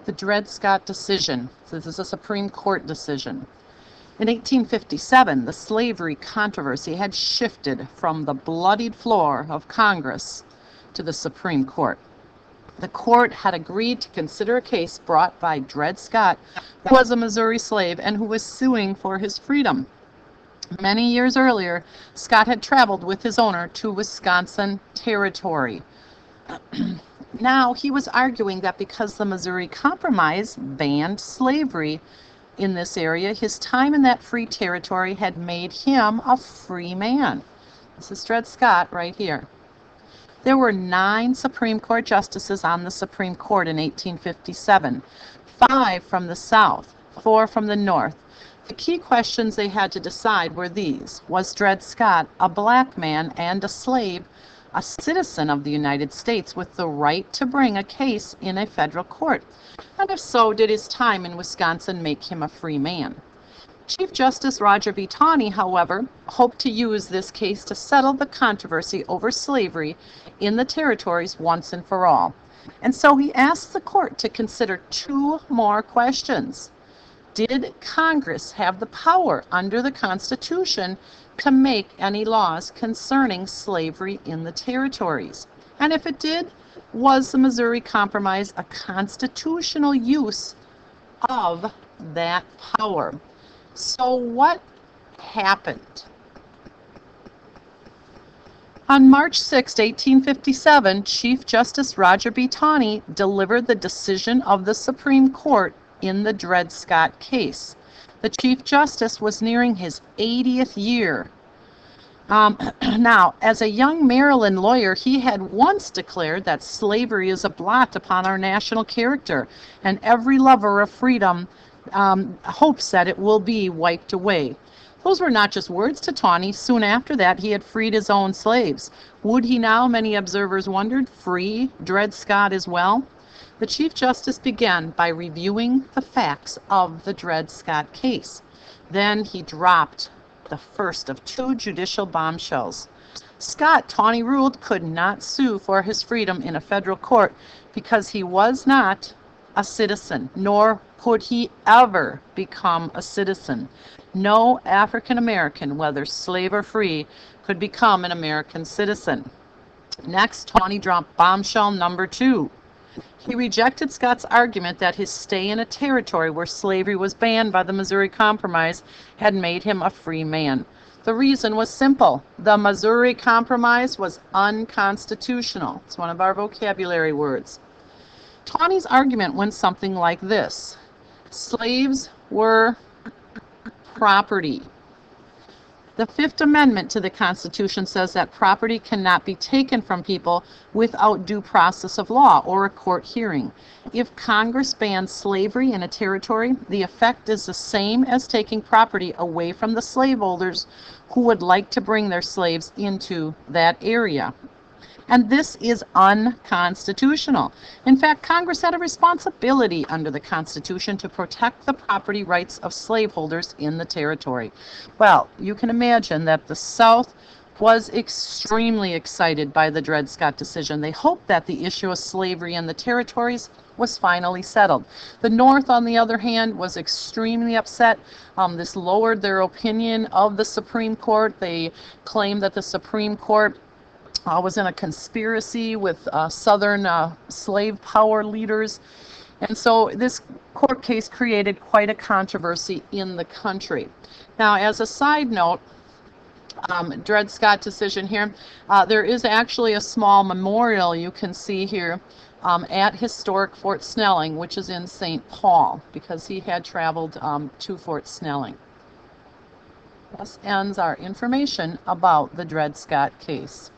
the Dred Scott decision. So this is a Supreme Court decision. In 1857, the slavery controversy had shifted from the bloodied floor of Congress to the Supreme Court. The court had agreed to consider a case brought by Dred Scott, who was a Missouri slave and who was suing for his freedom. Many years earlier, Scott had traveled with his owner to Wisconsin Territory. Now, he was arguing that because the Missouri Compromise banned slavery in this area, his time in that free territory had made him a free man. This is Dred Scott right here. There were 9 Supreme Court justices on the Supreme Court in 1857, 5 from the South, 4 from the North. The key questions they had to decide were these: was Dred Scott a black man and a slave, a citizen of the United States with the right to bring a case in a federal court? And if so, did his time in Wisconsin make him a free man? Chief Justice Roger B. Taney, however, hoped to use this case to settle the controversy over slavery in the territories once and for all. And so he asked the court to consider 2 more questions. Did Congress have the power under the Constitution to make any laws concerning slavery in the territories? And if it did, was the Missouri Compromise a constitutional use of that power? So what happened? On March 6, 1857, Chief Justice Roger B. Taney delivered the decision of the Supreme Court in the Dred Scott case. The Chief Justice was nearing his 80th year. Now, as a young Maryland lawyer, he had once declared that slavery is a blot upon our national character, and every lover of freedom hopes that it will be wiped away. Those were not just words to Taney. Soon after that, he had freed his own slaves. Would he now, many observers wondered, free Dred Scott as well? The Chief Justice began by reviewing the facts of the Dred Scott case. Then he dropped the first of 2 judicial bombshells. Scott, Taney ruled, could not sue for his freedom in a federal court because he was not a citizen, nor could he ever become a citizen. No African American, whether slave or free, could become an American citizen. Next, Taney dropped bombshell number 2. He rejected Scott's argument that his stay in a territory where slavery was banned by the Missouri Compromise had made him a free man. The reason was simple. The Missouri Compromise was unconstitutional. It's one of our vocabulary words. Taney's argument went something like this: slaves were property. The Fifth Amendment to the Constitution says that property cannot be taken from people without due process of law or a court hearing. If Congress bans slavery in a territory, the effect is the same as taking property away from the slaveholders who would like to bring their slaves into that area. And this is unconstitutional. In fact, Congress had a responsibility under the Constitution to protect the property rights of slaveholders in the territory. Well, you can imagine that the South was extremely excited by the Dred Scott decision. They hoped that the issue of slavery in the territories was finally settled. The North, on the other hand, was extremely upset. This lowered their opinion of the Supreme Court. They claimed that the Supreme Court was in a conspiracy with Southern slave power leaders. And so this court case created quite a controversy in the country. Now, as a side note, Dred Scott decision here, there is actually a small memorial you can see here at historic Fort Snelling, which is in St. Paul, because he had traveled to Fort Snelling. Thus ends our information about the Dred Scott case.